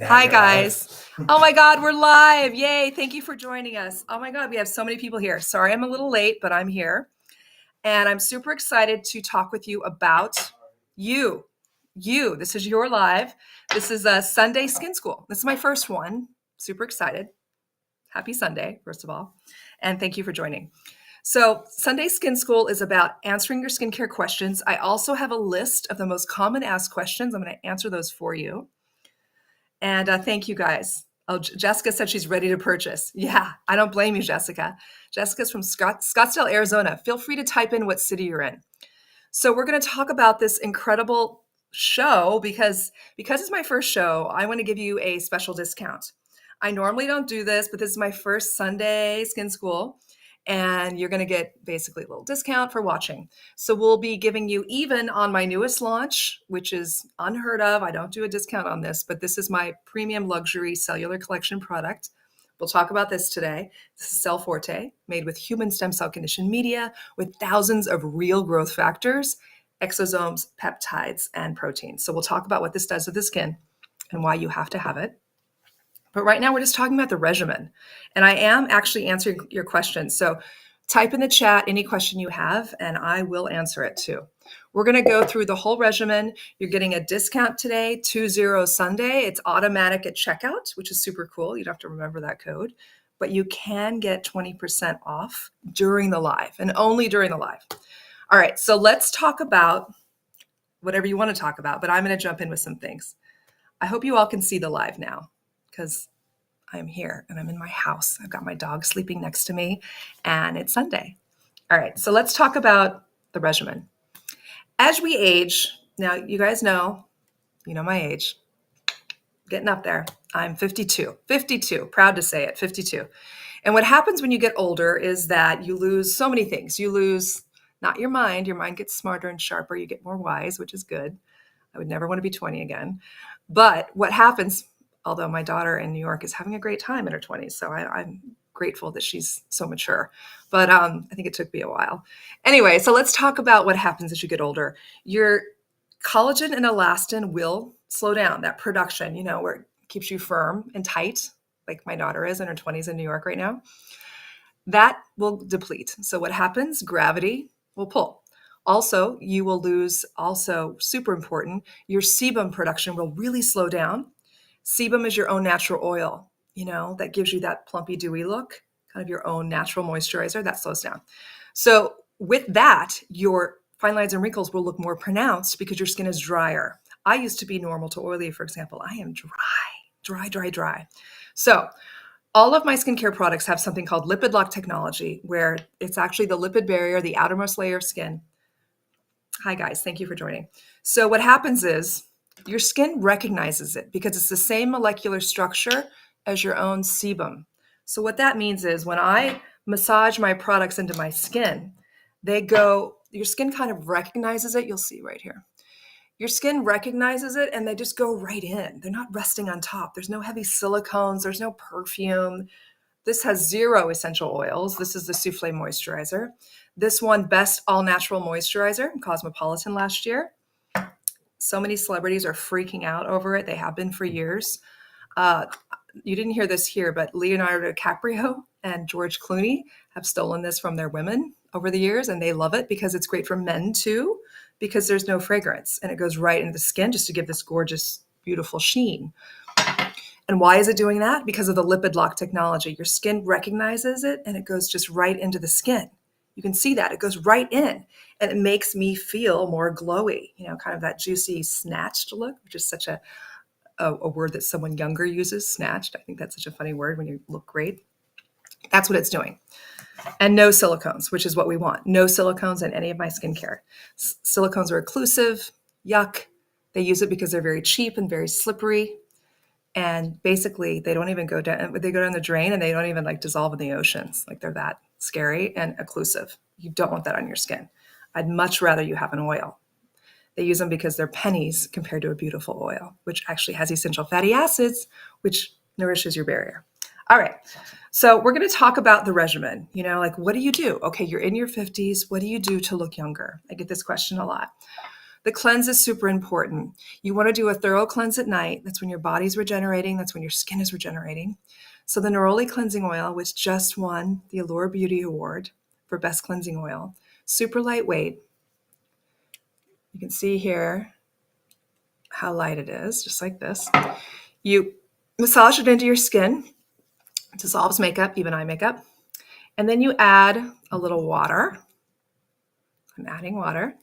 Hi, guys. Oh my God, we're live. Yay. Thank you for joining us. Oh my God, we have so many people here. Sorry, I'm a little late, but I'm here. And I'm super excited to talk with you about you. You. This is your live. This is a Sunday Skin School. This is my first one. Super excited. Happy Sunday, first of all. And thank you for joining. So, Sunday Skin School is about answering your skincare questions. I also have a list of the most common asked questions. I'm going to answer those for you. And thank you guys. Oh, Jessica said she's ready to purchase. Yeah, I don't blame you, Jessica. Jessica's from Scottsdale, Arizona. Feel free to type in what city you're in. So we're going to talk about this incredible show because it's my first show. I want to give you a special discount. I normally don't do this, but this is my first Sunday Skin School, and you're going to get basically a little discount for watching. So we'll be giving you, even on my newest launch, which is unheard of. I don't do a discount on this, but this is my premium luxury cellular collection product. We'll talk about this today. This is Cell Forte, made with human stem cell conditioned media with thousands of real growth factors, exosomes, peptides, and proteins. So we'll talk about what this does to the skin and why you have to have it. But right now we're just talking about the regimen. And I am actually answering your questions. So type in the chat any question you have, and I will answer it too. We're going to go through the whole regimen. You're getting a discount today, 20 Sunday. It's automatic at checkout, which is super cool. You don't have to remember that code. But you can get 20% off during the live, and only during the live. All right, so let's talk about whatever you want to talk about, but I'm going to jump in with some things. I hope you all can see the live now, because I'm here and I'm in my house. I've got my dog sleeping next to me, and it's Sunday. All right, so let's talk about the regimen. As we age, now you guys know, you know my age, getting up there. I'm 52, proud to say it, 52. And what happens when you get older is that you lose so many things. You lose not your mind gets smarter and sharper, you get more wise, which is good. I would never want to be 20 again. But what happens, although my daughter in New York is having a great time in her 20s, so I'm grateful that she's so mature. But I think it took me a while. Anyway, so let's talk about what happens as you get older. Your collagen and elastin will slow down, that production, where it keeps you firm and tight, like my daughter is in her 20s in New York right now. That will deplete. So what happens? Gravity will pull. Also, you will lose, super important, your sebum production will really slow down. Sebum is your own natural oil, that gives you that plumpy, dewy look, kind of your own natural moisturizer. That slows down. So with that, your fine lines and wrinkles will look more pronounced because your skin is drier. I used to be normal to oily, for example. I am dry. So all of my skincare products have something called lipid lock technology, where it's actually the lipid barrier, the outermost layer of skin. Hi, guys. Thank you for joining. So what happens is your skin recognizes it because it's the same molecular structure as your own sebum. So what that means is when I massage my products into my skin, your skin kind of recognizes it. You'll see right here. Your skin recognizes it and they just go right in. They're not resting on top. There's no heavy silicones. There's no perfume. This has 0 essential oils. This is the Souffle Moisturizer. This won Best All Natural Moisturizer in Cosmopolitan last year. So many celebrities are freaking out over it. They have been for years. You didn't hear this here, but Leonardo DiCaprio and George Clooney have stolen this from their women over the years, and they love it because it's great for men too, because there's no fragrance, and it goes right into the skin just to give this gorgeous, beautiful sheen. And why is it doing that? Because of the lipid lock technology. Your skin recognizes it, and it goes just right into the skin. You can see that. It goes right in, and it makes me feel more glowy, kind of that juicy, snatched look, which is such a word that someone younger uses, snatched. I think that's such a funny word when you look great. That's what it's doing. And no silicones, which is what we want. No silicones in any of my skincare. Silicones are occlusive, yuck. They use it because they're very cheap and very slippery. And basically, they don't even go down. They go down the drain, and they don't even dissolve in the oceans. They're that scary and occlusive. You don't want that on your skin. I'd much rather you have an oil. They use them because they're pennies compared to a beautiful oil, which actually has essential fatty acids, which nourishes your barrier. All right. So we're going to talk about the regimen. What do you do? Okay, you're in your 50s. What do you do to look younger? I get this question a lot. The cleanse is super important. You want to do a thorough cleanse at night. That's when your body's regenerating. That's when your skin is regenerating. So the Neroli cleansing oil, which just won the Allure Beauty Award for best cleansing oil, super lightweight. You can see here how light it is, just like this. You massage it into your skin. It dissolves makeup, even eye makeup. And then you add a little water. I'm adding water.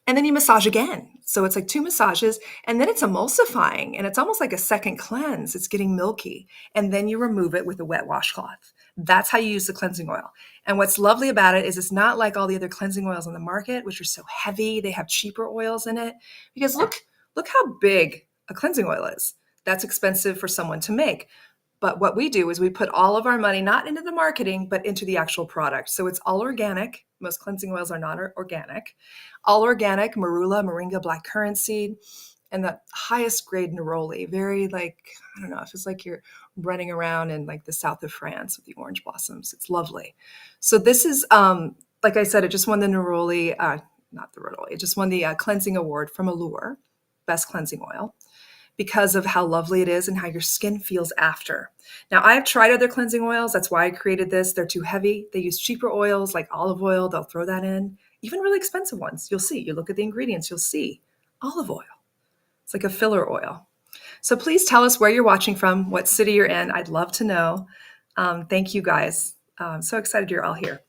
And then you massage again. So it's like 2 massages, and then it's emulsifying, and it's almost like a second cleanse. It's getting milky. And then you remove it with a wet washcloth. That's how you use the cleansing oil. And what's lovely about it is it's not like all the other cleansing oils on the market, which are so heavy. They have cheaper oils in it. Because look how big a cleansing oil is. That's expensive for someone to make. But what we do is we put all of our money not into the marketing, but into the actual product. So it's all organic. Most cleansing oils are not organic. All organic, marula, moringa, black currant seed, and the highest grade neroli. Very like, I don't know, it feels like you're running around in like the south of France with the orange blossoms. It's lovely. So this is, like I said, it just won the neroli, not the neroli, it just won the cleansing award from Allure, best cleansing oil, because of how lovely it is and how your skin feels after. Now, I've tried other cleansing oils. That's why I created this. They're too heavy. They use cheaper oils like olive oil. They'll throw that in. Even really expensive ones. You'll see. You look at the ingredients, you'll see olive oil. It's like a filler oil. So please tell us where you're watching from, what city you're in. I'd love to know. Thank you, guys. I'm so excited you're all here.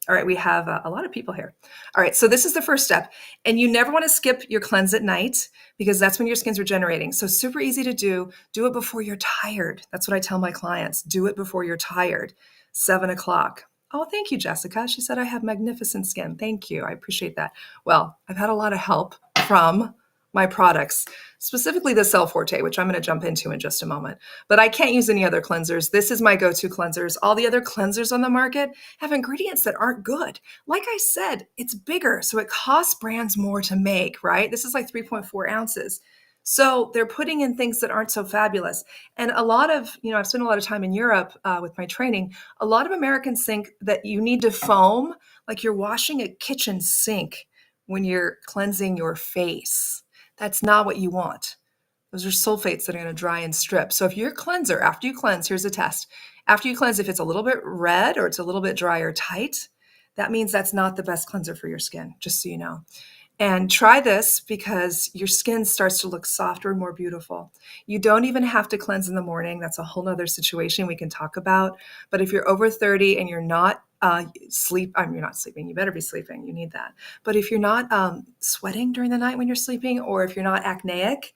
All right, we have a lot of people here. All right, so this is the first step. And you never want to skip your cleanse at night because that's when your skin's regenerating. So super easy to do. Do it before you're tired. That's what I tell my clients. Do it before you're tired. 7 o'clock. Oh, thank you, Jessica. She said I have magnificent skin. Thank you. I appreciate that. Well, I've had a lot of help from my products, specifically the Cell Forte, which I'm going to jump into in just a moment. But I can't use any other cleansers. This is my go-to cleansers. All the other cleansers on the market have ingredients that aren't good. Like I said, it's bigger, so it costs brands more to make, right? This is like 3.4 ounces. So they're putting in things that aren't so fabulous. And a lot of, I've spent a lot of time in Europe with my training. A lot of Americans think that you need to foam like you're washing a kitchen sink when you're cleansing your face. That's not what you want. Those are sulfates that are going to dry and strip. So if your cleanser, after you cleanse, here's a test. After you cleanse, if it's a little bit red or it's a little bit dry or tight, that means that's not the best cleanser for your skin, just so you know. And try this because your skin starts to look softer and more beautiful. You don't even have to cleanse in the morning. That's a whole nother situation we can talk about. But if you're over 30 and you're not you're not sleeping, you better be sleeping. You need that. But if you're not sweating during the night when you're sleeping, or if you're not acneic,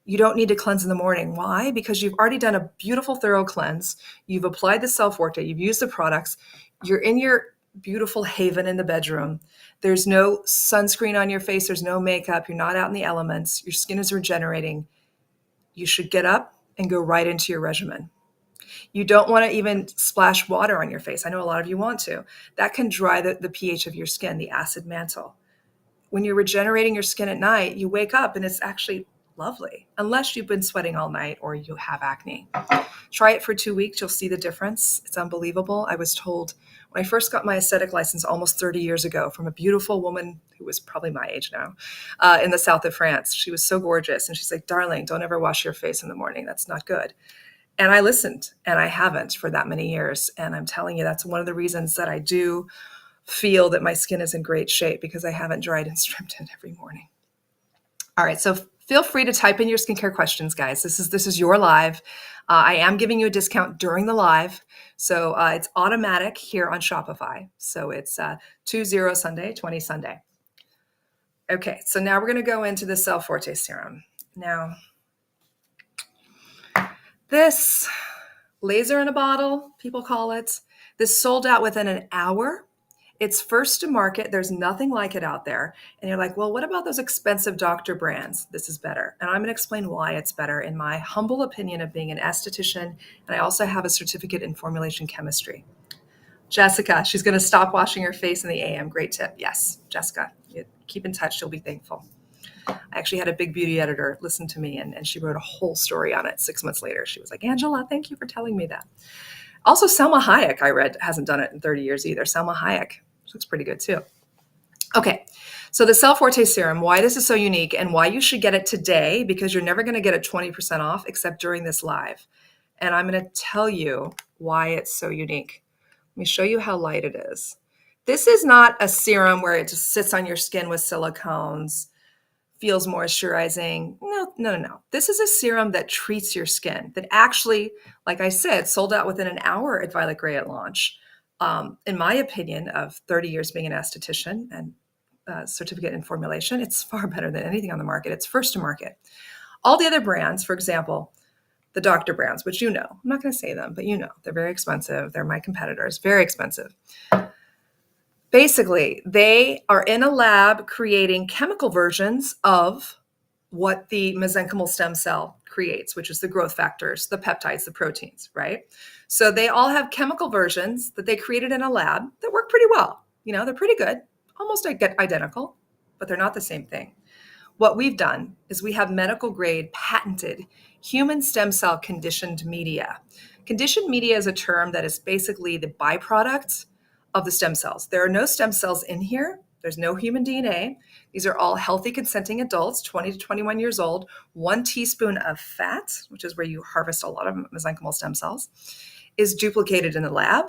you don't need to cleanse in the morning. Why? Because you've already done a beautiful, thorough cleanse. You've applied the Cell Forte. You've used the products. You're in your beautiful haven in the bedroom. There's no sunscreen on your face. There's no makeup. You're not out in the elements. Your skin is regenerating. You should get up and go right into your regimen. You don't want to even splash water on your face. I know a lot of you want to. That can dry the pH of your skin, the acid mantle. When you're regenerating your skin at night, you wake up and it's actually lovely, unless you've been sweating all night or you have acne. Try it for 2 weeks. You'll see the difference. It's unbelievable. I was told when I first got my aesthetic license almost 30 years ago from a beautiful woman who was probably my age now in the south of France. She was so gorgeous. And she's like, darling, don't ever wash your face in the morning. That's not good. And I listened, and I haven't for that many years. And I'm telling you, that's one of the reasons that I do feel that my skin is in great shape, because I haven't dried and stripped it every morning. All right, so feel free to type in your skincare questions, guys. This is your live. I am giving you a discount during the live. So it's automatic here on Shopify. So it's 20 Sunday, 20 Sunday. Okay, so now we're going to go into the Cell Forte serum. Now, this laser in a bottle, people call it, this sold out within an hour. It's first to market. There's nothing like it out there. And you're like, well, what about those expensive doctor brands? This is better. And I'm going to explain why it's better in my humble opinion of being an esthetician. And I also have a certificate in formulation chemistry. Jessica, she's going to stop washing her face in the AM. Great tip. Yes, Jessica, keep in touch. You'll be thankful. I actually had a big beauty editor listen to me, and she wrote a whole story on it 6 months later. She was like, Angela, thank you for telling me that. Also, Selma Hayek, I read, hasn't done it in 30 years either. Selma Hayek looks pretty good too. Okay, so the Cell Forte serum, why this is so unique and why you should get it today, because you're never going to get it 20% off except during this live. And I'm going to tell you why it's so unique. Let me show you how light it is. This is not a serum where it just sits on your skin with silicones, feels moisturizing. No, no, no, no. This is a serum that treats your skin, that actually, like I said, sold out within an hour at Violet Grey at launch. In my opinion, of 30 years being an esthetician and certificate in formulation, it's far better than anything on the market. It's first to market. All the other brands, for example, the doctor brands, which you know, I'm not going to say them, but you know, they're very expensive. They're my competitors, very expensive. Basically, they are in a lab creating chemical versions of what the mesenchymal stem cell creates, which is the growth factors, the peptides, the proteins, right? So they all have chemical versions that they created in a lab that work pretty well. You know, they're pretty good, almost identical, but they're not the same thing. What we've done is we have medical grade patented human stem cell conditioned media. Conditioned media is a term that is basically the byproduct of the stem cells. There are no stem cells in here. There's no human DNA. These are all healthy consenting adults, 20 to 21 years old. 1 teaspoon of fat, which is where you harvest a lot of mesenchymal stem cells, is duplicated in the lab.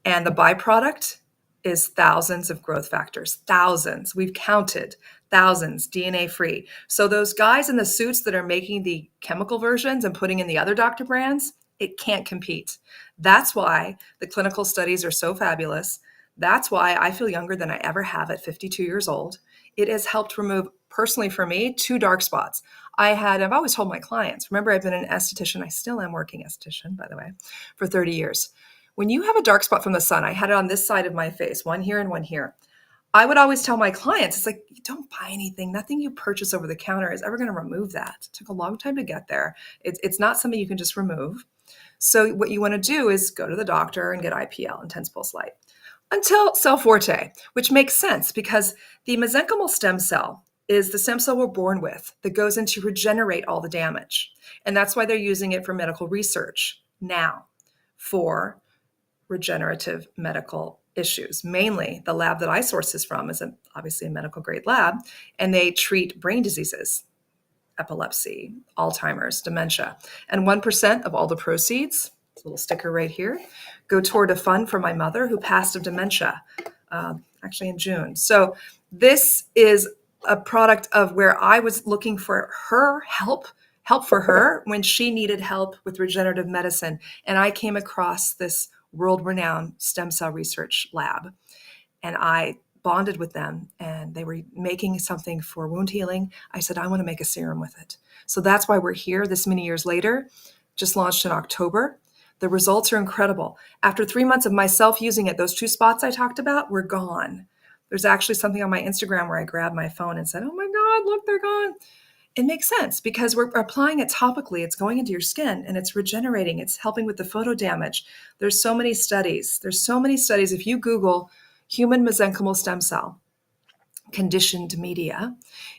And the byproduct is thousands of growth factors, thousands. We've counted thousands, DNA free. So those guys in the suits that are making the chemical versions and putting in the other doctor brands, it can't compete. That's why the clinical studies are so fabulous. That's why I feel younger than I ever have at 52 years old. It has helped remove, personally for me, 2 dark spots. I've always told my clients, remember, I've been an esthetician, I still am working esthetician, by the way, for 30 years. When you have a dark spot from the sun, I had it on this side of my face, one here and one here. I would always tell my clients, it's like, don't buy anything. Nothing you purchase over the counter is ever going to remove that. It took a long time to get there. It's not something you can just remove. So what you want to do is go to the doctor and get IPL, intense pulse light, until Cell Forte, which makes sense because the mesenchymal stem cell is the stem cell we're born with that goes in to regenerate all the damage. And that's why they're using it for medical research now for regenerative medical issues. Mainly, the lab that I source this from is obviously a medical grade lab, and they treat brain diseases, epilepsy, Alzheimer's, dementia. And 1% of all the proceeds, a little sticker right here, go toward a fund for my mother who passed of dementia, actually in June. So this is a product of where I was looking for her help for her when she needed help with regenerative medicine. And I came across this world-renowned stem cell research lab. And I bonded with them, and they were making something for wound healing. I said, I want to make a serum with it. So that's why we're here this many years later, just launched in October. The results are incredible. After 3 months of myself using it, those 2 spots I talked about were gone. There's actually something on my Instagram where I grabbed my phone and said, oh my God, look, they're gone. It makes sense because we're applying it topically. It's going into your skin and it's regenerating. It's helping with the photo damage. There's so many studies. If you Google human mesenchymal stem cell conditioned media,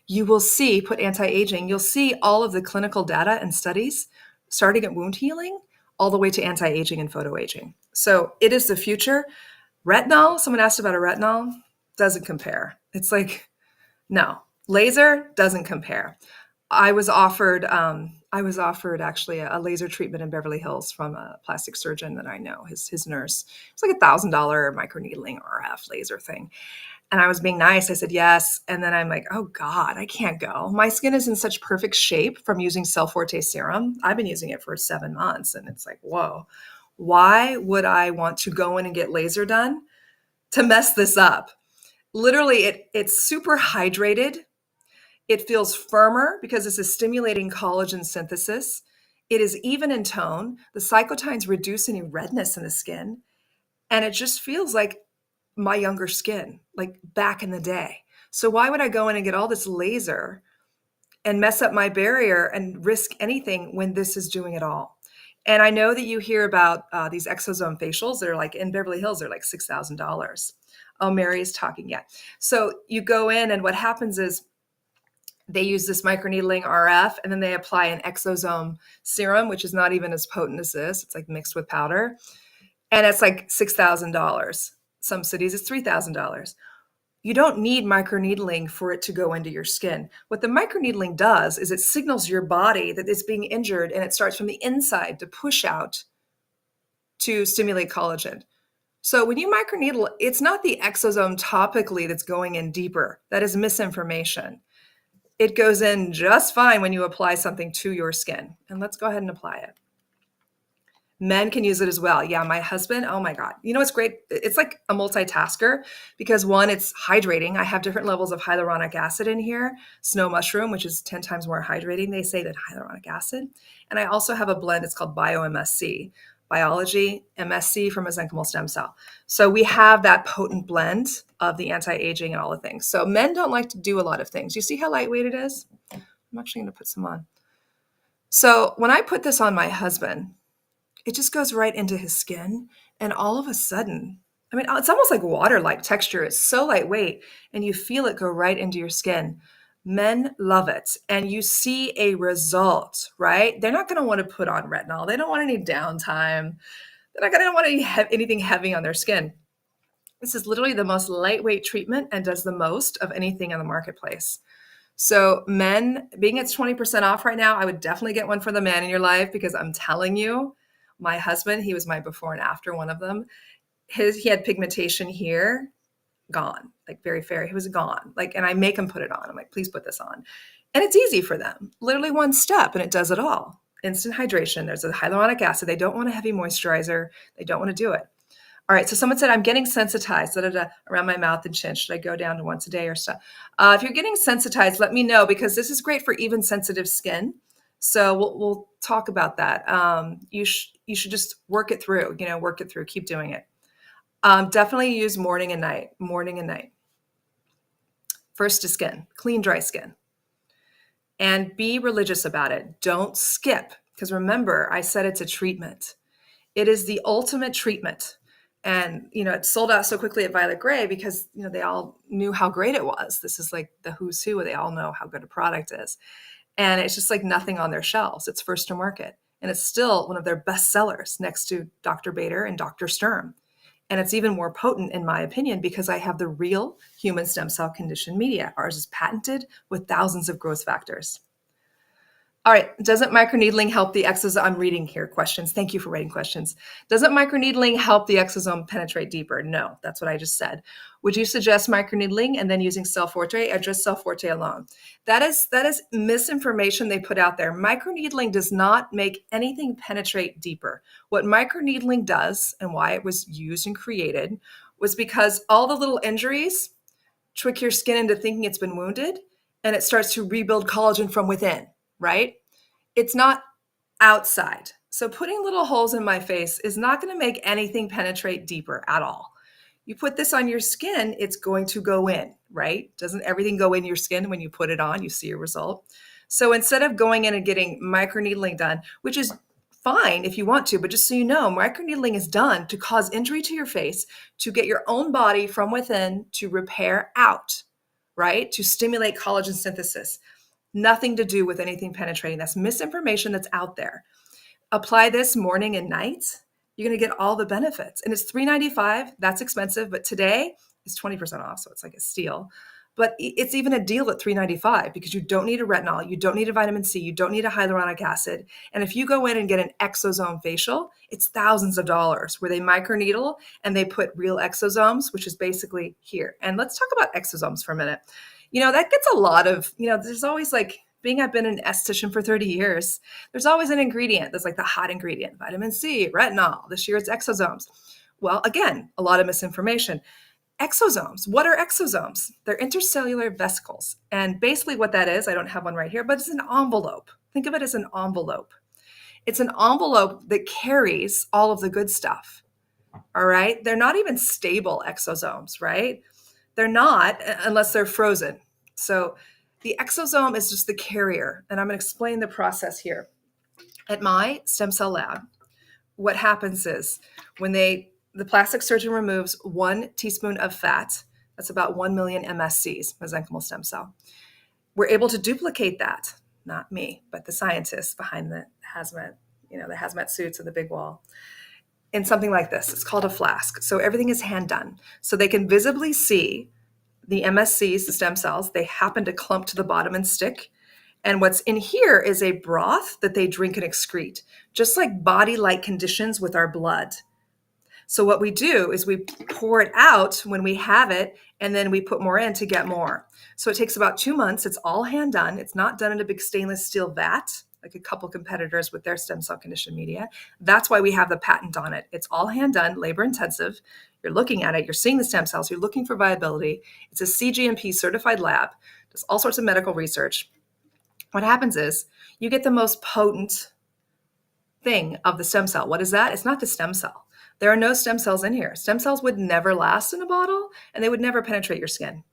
you will see, put anti-aging, you'll see all of the clinical data and studies starting at wound healing all the way to anti-aging and photo aging. So it is the future. Retinol, someone asked about a retinol, doesn't compare. It's like, no, laser doesn't compare. I was offered actually a laser treatment in Beverly Hills from a plastic surgeon that I know, his nurse. It's like $1,000 microneedling RF laser thing. And I was being nice. I said yes. And then I'm like, oh God, I can't go. My skin is in such perfect shape from using Cell Forte serum. I've been using it for 7 months. And it's like, whoa, why would I want to go in and get laser done to mess this up? Literally, it's super hydrated. It feels firmer because this is stimulating collagen synthesis. It is even in tone. The cyclotines reduce any redness in the skin. And it just feels like my younger skin, like back in the day. So why would I go in and get all this laser and mess up my barrier and risk anything when this is doing it all? And I know that you hear about these exosome facials. They're like in Beverly Hills, they're like $6,000. Oh, Mary is talking. Yeah. So you go in and what happens is they use this microneedling RF and then they apply an exosome serum, which is not even as potent as this. It's like mixed with powder. And it's like $6,000. Some cities it's $3,000. You don't need microneedling for it to go into your skin. What the microneedling does is it signals your body that it's being injured, and it starts from the inside to push out to stimulate collagen. So when you microneedle, it's not the exosome topically that's going in deeper. That is misinformation. It goes in just fine when you apply something to your skin. And let's go ahead and apply it. Men can use it as well. Yeah, my husband, oh my God. You know what's great? It's like a multitasker because one, it's hydrating. I have different levels of hyaluronic acid in here, snow mushroom, which is 10 times more hydrating, they say, than hyaluronic acid. And I also have a blend, it's called Bio-MSC, biology, MSC from mesenchymal stem cell. So we have that potent blend of the anti-aging and all the things. So men don't like to do a lot of things. You see how lightweight it is? I'm actually going to put some on. So when I put this on my husband, it just goes right into his skin. And all of a sudden, I mean, it's almost like water-like texture. It's so lightweight, and you feel it go right into your skin. Men love it. And you see a result, right? They're not going to want to put on retinol. They don't want any downtime. They're not going to want anything heavy on their skin. This is literally the most lightweight treatment and does the most of anything in the marketplace. So men, being it's 20% off right now, I would definitely get one for the man in your life because I'm telling you, my husband, he was my before and after one of them. He had pigmentation here, gone, like very fair. He was gone. Like, and I make him put it on. I'm like, please put this on. And it's easy for them. Literally one step and it does it all. Instant hydration. There's a hyaluronic acid. They don't want a heavy moisturizer. They don't want to do it. All right, so someone said, I'm getting sensitized around my mouth and chin. Should I go down to once a day or so? If you're getting sensitized, let me know because this is great for even sensitive skin. So we'll talk about that. You should just work it through, keep doing it. Definitely use morning and night. First to skin, clean, dry skin. And be religious about it. Don't skip, because remember, I said it's a treatment. It is the ultimate treatment. And, it sold out so quickly at Violet Grey because, they all knew how great it was. This is like the who's who. They all know how good a product is. And it's just like nothing on their shelves. It's first to market. And it's still one of their best sellers next to Dr. Bader and Dr. Sturm. And it's even more potent, in my opinion, because I have the real human stem cell conditioned media. Ours is patented with thousands of growth factors. All right. Doesn't microneedling help the exosome? I'm reading here questions. Thank you for writing questions. Doesn't microneedling help the exosome penetrate deeper? No, that's what I just said. Would you suggest microneedling and then using Cell Forte or just Cell Forte alone? That is misinformation they put out there. Microneedling does not make anything penetrate deeper. What microneedling does and why it was used and created was because all the little injuries trick your skin into thinking it's been wounded, and it starts to rebuild collagen from within. Right? It's not outside. So putting little holes in my face is not going to make anything penetrate deeper at all. You put this on your skin, it's going to go in, right? Doesn't everything go in your skin when you put it on? You see a result. So instead of going in and getting microneedling done, which is fine if you want to, but just so you know, microneedling is done to cause injury to your face, to get your own body from within to repair out, right? To stimulate collagen synthesis. Nothing to do with anything penetrating. That's misinformation that's out there. Apply this morning and night. You're going to get all the benefits. And it's $395. That's expensive. But today it's 20% off. So it's like a steal. But it's even a deal at $395 because you don't need a retinol. You don't need a vitamin C. You don't need a hyaluronic acid. And if you go in and get an exosome facial, it's thousands of dollars where they microneedle and they put real exosomes, which is basically here. And let's talk about exosomes for a minute. That gets a lot of, there's always like, I've been an esthetician for 30 years, there's always an ingredient that's like the hot ingredient, vitamin C, retinol. This year it's exosomes. Well, again, a lot of misinformation. Exosomes, what are exosomes? They're intercellular vesicles. And basically what that is, I don't have one right here, but it's an envelope. Think of it as an envelope. It's an envelope that carries all of the good stuff. All right. They're not even stable exosomes, right? They're not unless they're frozen. So the exosome is just the carrier. And I'm going to explain the process here. At my stem cell lab, what happens is when the plastic surgeon removes 1 teaspoon of fat, that's about 1 million MSCs, mesenchymal stem cell. We're able to duplicate that, not me, but the scientists behind the hazmat suits of the big wall, in something like this. It's called a flask. So everything is hand done. So they can visibly see the MSCs, the stem cells, they happen to clump to the bottom and stick. And what's in here is a broth that they drink and excrete, just like body-like conditions with our blood. So what we do is we pour it out when we have it, and then we put more in to get more. So it takes about 2 months. It's all hand done. It's not done in a big stainless steel vat, like a couple competitors with their stem cell conditioned media. That's why we have the patent on it. It's all hand done, labor intensive. You're looking at it, you're seeing the stem cells, you're looking for viability. It's a CGMP certified lab, does all sorts of medical research. What happens is you get the most potent thing of the stem cell. What is that? It's not the stem cell. There are no stem cells in here. Stem cells would never last in a bottle, and they would never penetrate your skin.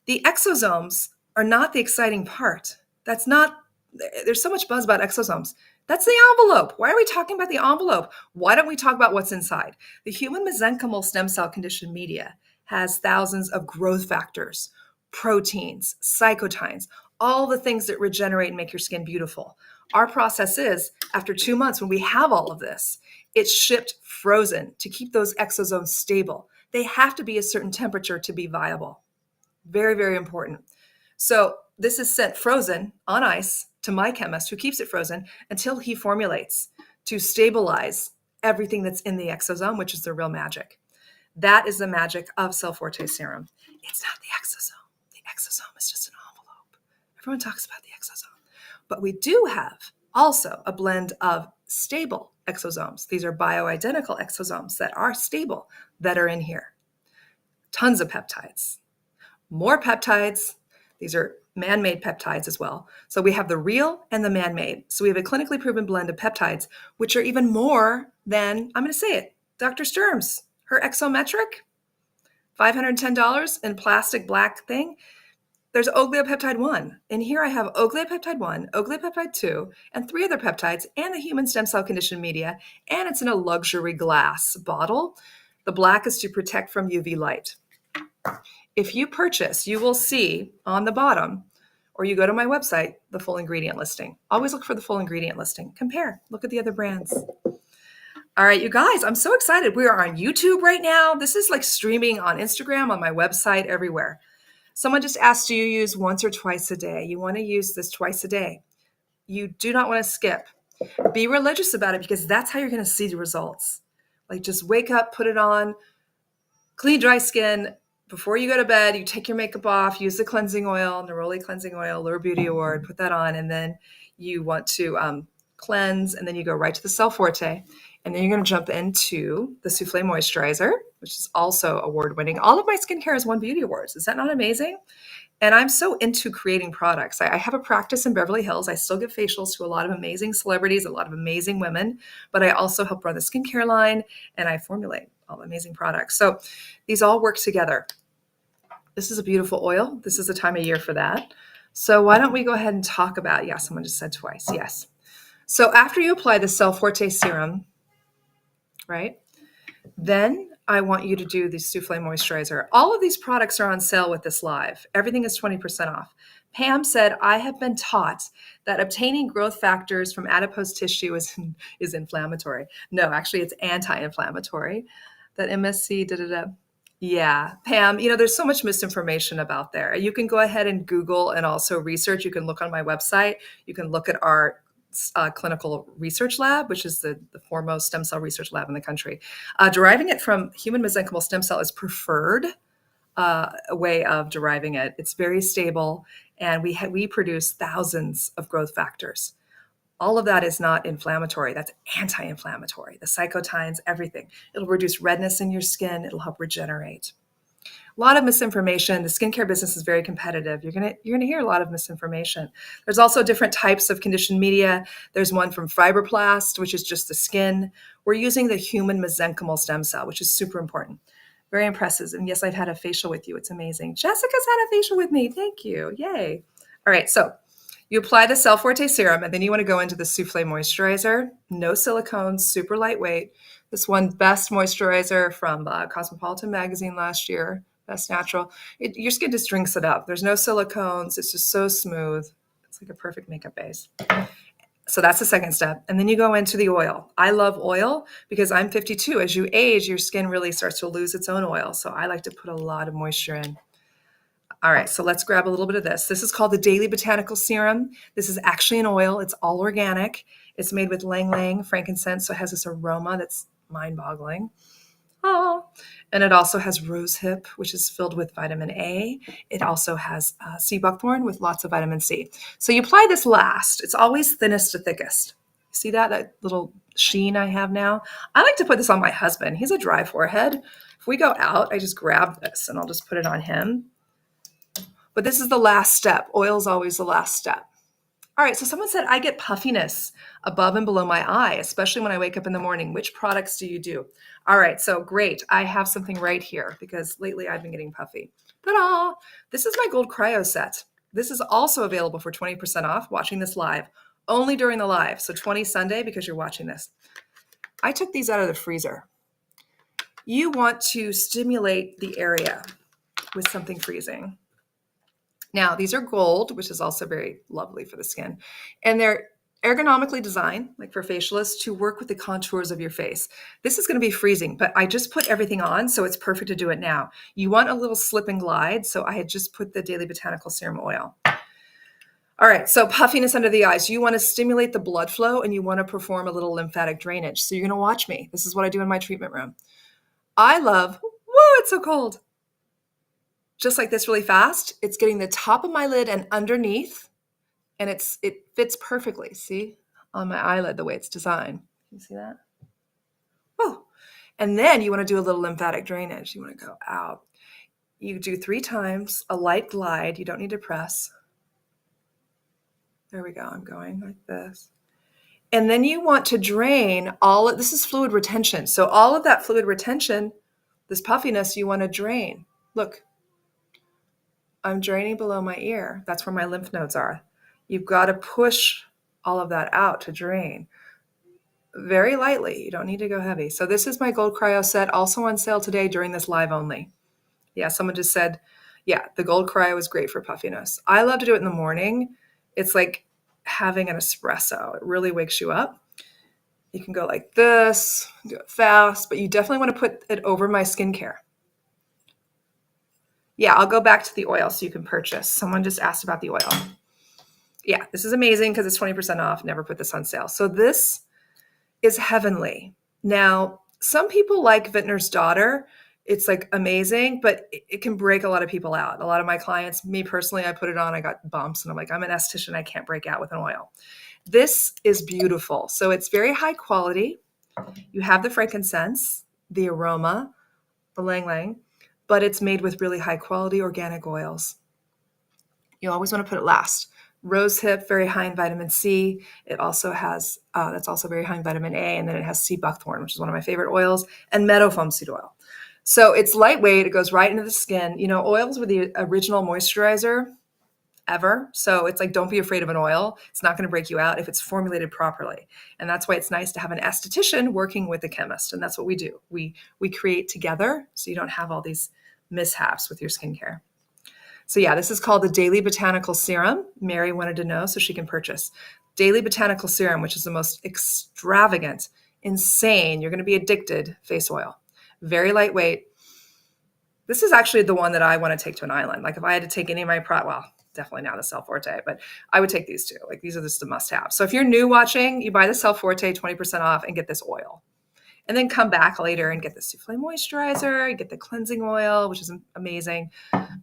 The exosomes are not the exciting part. There's so much buzz about exosomes. That's the envelope. Why are we talking about the envelope? Why don't we talk about what's inside? The human mesenchymal stem cell conditioned media has thousands of growth factors, proteins, cytokines, all the things that regenerate and make your skin beautiful. Our process is, after 2 months, when we have all of this, it's shipped frozen to keep those exosomes stable. They have to be a certain temperature to be viable. Very, very important. So this is sent frozen on ice to my chemist, who keeps it frozen until he formulates to stabilize everything that's in the exosome, which is the real magic. That is the magic of Cell Forte serum. It's not the exosome. The exosome is just an envelope. Everyone talks about the exosome. But we do have also a blend of stable exosomes. These are bioidentical exosomes that are stable that are in here. Tons of peptides. More peptides. These are man-made peptides as well. So we have the real and the man-made. So we have a clinically proven blend of peptides, which are even more than, I'm going to say it, Dr. Sturm's, her Exometric, $510 in plastic black thing. There's ogliopeptide 1. And here I have ogliopeptide 1, ogliopeptide 2, and 3 other peptides, and the human stem cell conditioned media, and it's in a luxury glass bottle. The black is to protect from UV light. If you purchase, you will see on the bottom, or you go to my website, the full ingredient listing. Always look for the full ingredient listing. Compare. Look at the other brands. All right, you guys, I'm so excited. We are on YouTube right now. This is like streaming on Instagram, on my website, everywhere. Someone just asked, do you use once or twice a day? You want to use this twice a day. You do not want to skip. Be religious about it, because that's how you're going to see the results. Like, just wake up, put it on, clean, dry skin. Before you go to bed, you take your makeup off, use the cleansing oil, Neroli cleansing oil, Lure Beauty Award, put that on, and then you want to cleanse, and then you go right to the Cell Forte, and then you're going to jump into the Souffle Moisturizer, which is also award-winning. All of my skincare has won beauty awards. Is that not amazing? And I'm so into creating products. I have a practice in Beverly Hills. I still give facials to a lot of amazing celebrities, a lot of amazing women, but I also help run the skincare line, and I formulate all amazing products. So these all work together. This is a beautiful oil. This is the time of year for that. So why don't we go ahead and talk about, yeah, someone just said twice, yes. So after you apply the Cell Forte serum, right, then I want you to do the Souffle Moisturizer. All of these products are on sale with this live. Everything is 20% off. Pam said, I have been taught that obtaining growth factors from adipose tissue is inflammatory. No, actually, it's anti-inflammatory. That MSC, da-da-da. Yeah, Pam, there's so much misinformation about there. You can go ahead and Google and also research. You can look on my website. You can look at our clinical research lab, which is the foremost stem cell research lab in the country. Deriving it from human mesenchymal stem cell is preferred a way of deriving it. It's very stable, and we produce thousands of growth factors. All of that is not inflammatory. That's anti-inflammatory. The cytokines, everything. It'll reduce redness in your skin. It'll help regenerate. A lot of misinformation. The skincare business is very competitive. You're gonna hear a lot of misinformation. There's also different types of conditioned media. There's one from Fibroplast, which is just the skin. We're using the human mesenchymal stem cell, which is super important. Very impressive. And yes, I've had a facial with you. It's amazing. Jessica's had a facial with me. Thank you. Yay. All right, so you apply the Cell Forte serum, and then you want to go into the Souffle Moisturizer. No silicones, super lightweight. This one, best moisturizer from Cosmopolitan magazine last year. Best natural. Your skin just drinks it up. There's no silicones. It's just so smooth. It's like a perfect makeup base. So that's the second step. And then you go into the oil. I love oil because I'm 52. As you age, your skin really starts to lose its own oil. So I like to put a lot of moisture in. All right, so let's grab a little bit of this. This is called the Daily Botanical Serum. This is actually an oil. It's all organic. It's made with ylang ylang frankincense, so it has this aroma that's mind-boggling. Oh, and it also has rosehip, which is filled with vitamin A. It also has sea buckthorn with lots of vitamin C. So you apply this last. It's always thinnest to thickest. See that little sheen I have now? I like to put this on my husband. He's a dry forehead. If we go out, I just grab this and I'll just put it on him. But this is the last step. Oil is always the last step. All right, so someone said, I get puffiness above and below my eye, especially when I wake up in the morning. Which products do you do? All right, so great. I have something right here because lately I've been getting puffy. Ta-da! This is my gold cryo set. This is also available for 20% off watching this live, only during the live. So 20 Sunday because you're watching this. I took these out of the freezer. You want to stimulate the area with something freezing. Now, these are gold, which is also very lovely for the skin. And they're ergonomically designed, like for facialists, to work with the contours of your face. This is going to be freezing, but I just put everything on, so it's perfect to do it now. You want a little slip and glide, so I had just put the Daily Botanical Serum oil. All right, so puffiness under the eyes. You want to stimulate the blood flow, and you want to perform a little lymphatic drainage. So you're going to watch me. This is what I do in my treatment room. I love, whoa, it's so cold. Just like this really fast, it's getting the top of my lid and underneath, and it fits perfectly, see, on my eyelid, the way it's designed. Can you see that? Whoa. And then you want to do a little lymphatic drainage. You want to go out. You do 3 times, a light glide. You don't need to press. There we go. I'm going like this. And then you want to drain this is fluid retention. So all of that fluid retention, this puffiness, you want to drain. Look. I'm draining below my ear. That's where my lymph nodes are. You've got to push all of that out to drain. Very lightly. You don't need to go heavy. So this is my gold cryo set, also on sale today during this live only. Yeah, someone just said, yeah, the gold cryo is great for puffiness. I love to do it in the morning. It's like having an espresso. It really wakes you up. You can go like this, do it fast, but you definitely want to put it over my skincare. Yeah, I'll go back to the oil so you can purchase. Someone just asked about the oil. Yeah, this is amazing because it's 20% off. Never put this on sale. So this is heavenly. Now, some people like Vintner's Daughter. It's like amazing, but it can break a lot of people out. A lot of my clients, me personally, I put it on, I got bumps, and I'm like, I'm an esthetician. I can't break out with an oil. This is beautiful. So it's very high quality. You have the frankincense, the aroma, the ylang ylang, but it's made with really high quality organic oils. You always want to put it last. Rosehip, very high in vitamin C. It also has, that's also very high in vitamin A. And then it has sea buckthorn, which is one of my favorite oils, and meadow foam seed oil. So it's lightweight. It goes right into the skin. You know, oils were the original moisturizer ever. So it's like, don't be afraid of an oil. It's not going to break you out if it's formulated properly. And that's why it's nice to have an esthetician working with a chemist. And that's what we do. We create together so you don't have all these mishaps with your skincare. So yeah, this is called the Daily Botanical Serum. Mary wanted to know so she can purchase. Daily Botanical Serum, which is the most extravagant, insane, you're going to be addicted face oil. Very lightweight. This is actually the one that I want to take to an island. Like if I had to take any of my definitely not the Cell Forte, but I would take these two. Like these are just a must have. So if you're new watching, you buy the Cell Forte 20% off and get this oil. And then come back later and get the Souffle Moisturizer, you get the cleansing oil, which is amazing.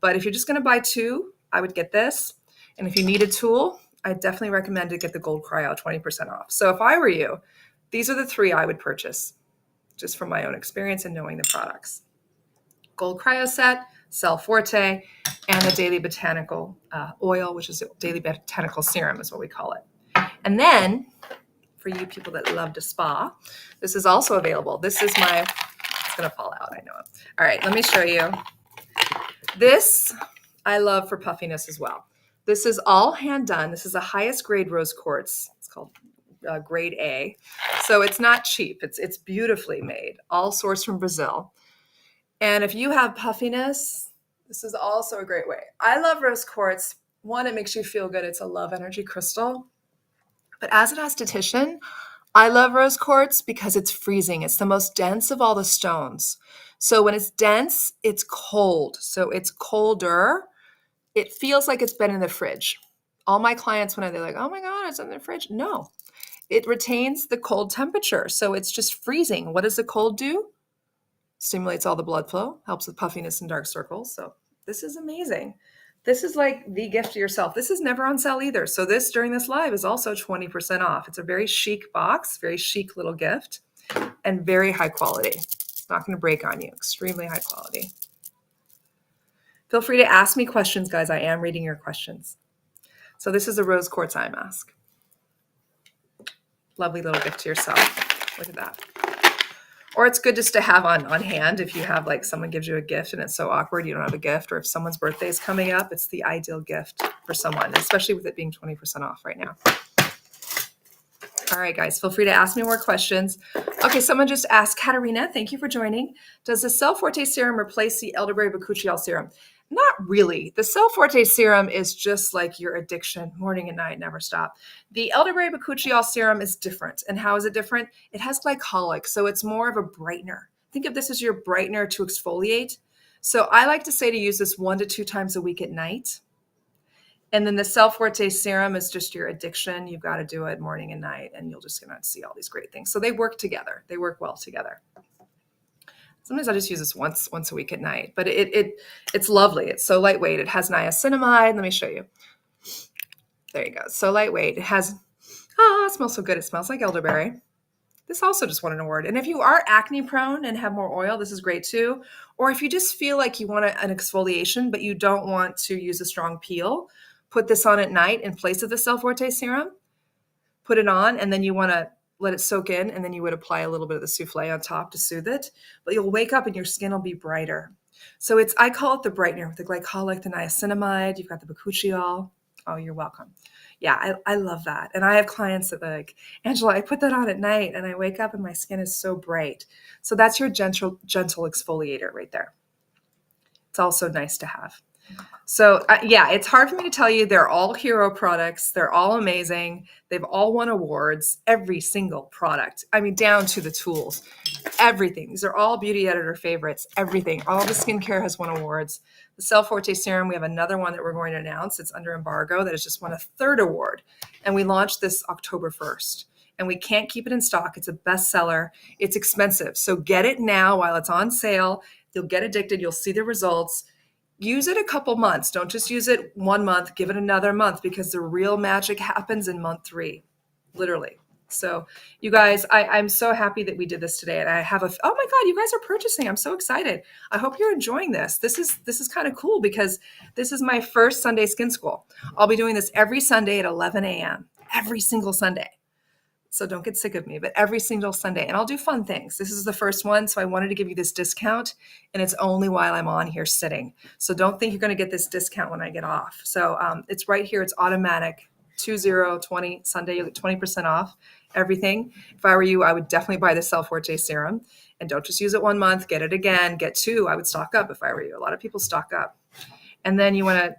But if you're just going to buy 2, I would get this. And if you need a tool, I definitely recommend to get the Gold Cryo 20% off. So if I were you, these are the 3 I would purchase just from my own experience and knowing the products. Gold Cryo set, Cell Forte, and the Daily Botanical oil, which is Daily Botanical Serum is what we call it. And then for you people that love to spa, this is also available. This is it's going to fall out, I know it. All right, let me show you. This I love for puffiness as well. This is all hand done. This is the highest grade rose quartz. It's called grade A. So it's not cheap. It's beautifully made, all sourced from Brazil. And if you have puffiness, this is also a great way. I love rose quartz. One, it makes you feel good. It's a love energy crystal. But as an esthetician, I love rose quartz because it's freezing. It's the most dense of all the stones. So when it's dense, it's cold. So it's colder it feels like it's been in the fridge. All my clients, when they're like, oh my God, it's in the fridge. No, it retains the cold temperature. So it's just freezing. What does the cold do? Stimulates all the blood flow, helps with puffiness and dark circles. So this is amazing. This is like the gift to yourself. This is never on sale either. So this during this live is also 20% off. It's a very chic box, very chic little gift, and very high quality. It's not going to break on you. Extremely high quality. Feel free to ask me questions, guys. I am reading your questions. So this is a rose quartz eye mask. Lovely little gift to yourself. Look at that. Or it's good just to have on hand if you have like someone gives you a gift and it's so awkward you don't have a gift, or if someone's birthday is coming up, it's the ideal gift for someone, especially with it being 20% off right now. All right, guys, feel free to ask me more questions. Okay, someone just asked, Katarina, thank you for joining. Does the Cell Forte serum replace the elderberry bakuchiol serum? Not really. The Cell Forte serum is just like your addiction, morning and night, never stop. The elderberry bakuchiol serum is different. And how is it different? It has glycolic, so it's more of a brightener. Think of this as your brightener to exfoliate. So I like to say to use this 1 to 2 times a week at night. And then the Cell Forte serum is just your addiction. You've got to do it morning and night, and you'll just gonna see all these great things. So they work together. They work well together. Sometimes I just use this once a week at night, but it's lovely. It's so lightweight. It has niacinamide. Let me show you. There you go. So lightweight. It has, it smells so good. It smells like elderberry. This also just won an award. And if you are acne prone and have more oil, this is great too. Or if you just feel like you want an exfoliation, but you don't want to use a strong peel, put this on at night in place of the Cell Forte serum. Put it on, and then you want to let it soak in, and then you would apply a little bit of the souffle on top to soothe it. But you'll wake up and your skin will be brighter. So I call it the brightener with the glycolic, the niacinamide. You've got the bakuchiol. Oh, you're welcome. Yeah, I love that. And I have clients that are like, Angela, I put that on at night and I wake up and my skin is so bright. So that's your gentle exfoliator right there. It's also nice to have. So yeah, it's hard for me to tell you. They're all hero products. They're all amazing. They've all won awards, every single product. I mean, down to the tools, everything. These are all beauty editor favorites, everything. All the skincare has won awards. The Cell Forte serum, we have another one that we're going to announce. It's under embargo that has just won a 3rd award. And we launched this October 1st. And we can't keep it in stock. It's a bestseller. It's expensive. So get it now while it's on sale. You'll get addicted. You'll see the results. Use it a couple months. Don't just use it 1 month, give it another month, because the real magic happens in month 3, literally. So you guys, I'm so happy that we did this today. And I have oh my God, you guys are purchasing. I'm so excited. I hope you're enjoying this. This is kind of cool because this is my first Sunday skin school. I'll be doing this every Sunday at 11 a.m., every single Sunday. So don't get sick of me, but every single Sunday. And I'll do fun things. This is the first one, so I wanted to give you this discount, and it's only while I'm on here sitting. So don't think you're going to get this discount when I get off. So it's right here. It's automatic. 2020 Sunday, you get 20% off everything. If I were you, I would definitely buy the Cell Forte serum. And don't just use it 1 month. Get it again. Get 2. I would stock up if I were you. A lot of people stock up. And then you want to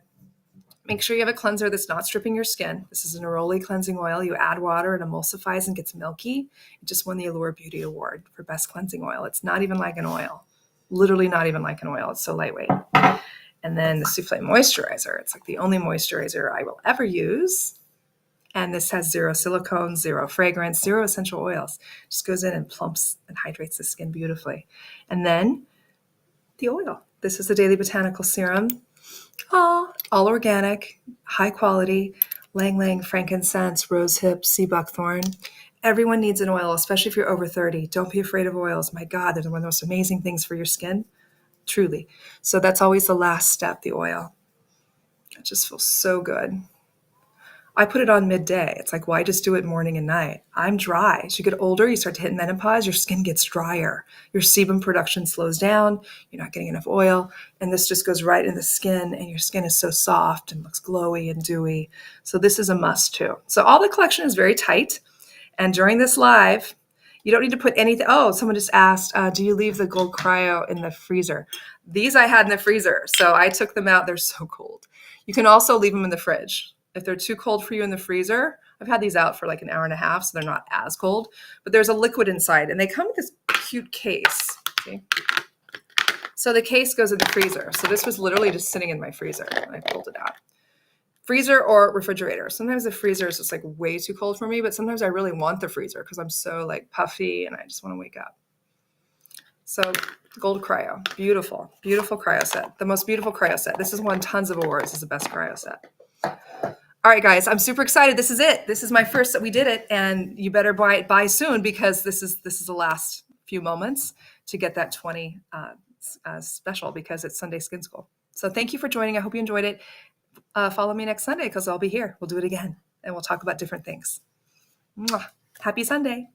make sure you have a cleanser that's not stripping your skin. This is an Neroli cleansing oil. You add water, it emulsifies and gets milky. It just won the Allure Beauty Award for best cleansing oil. It's not even like an oil. Literally not even like an oil. It's so lightweight. And then the Souffle Moisturizer. It's like the only moisturizer I will ever use. And this has 0 silicones, 0 fragrance, 0 essential oils. Just goes in and plumps and hydrates the skin beautifully. And then the oil. This is the Daily Botanical Serum. All organic, high quality, lang lang, frankincense, rosehip, sea buckthorn. Everyone needs an oil, especially if you're over 30. Don't be afraid of oils. My God, they're one of the most amazing things for your skin, truly. So that's always the last step, the oil. It just feels so good. I put it on midday. It's like, why just do it morning and night? I'm dry. As you get older, you start to hit menopause, your skin gets drier. Your sebum production slows down. You're not getting enough oil. And this just goes right in the skin, and your skin is so soft and looks glowy and dewy. So this is a must too. So all the collection is very tight. And during this live, you don't need to put anything. Oh, someone just asked, do you leave the Gold Cryo in the freezer? These I had in the freezer. So I took them out. They're so cold. You can also leave them in the fridge. If they're too cold for you in the freezer, I've had these out for like an hour and a half, so they're not as cold, but there's a liquid inside, and they come with this cute case. See? So the case goes in the freezer. So this was literally just sitting in my freezer. I pulled it out. Freezer or refrigerator. Sometimes the freezer is just like way too cold for me, but sometimes I really want the freezer because I'm so like puffy and I just want to wake up. So gold cryo, beautiful, beautiful cryo set. The most beautiful cryo set. This has won tons of awards. It's the best cryo set. All right, guys, I'm super excited. This is it. This is my first that we did it, and you better buy soon because this is the last few moments to get that 20 special because it's Sunday Skin School. So thank you for joining. I hope you enjoyed it. Follow me next Sunday because I'll be here. We'll do it again, and we'll talk about different things. Mwah. Happy Sunday.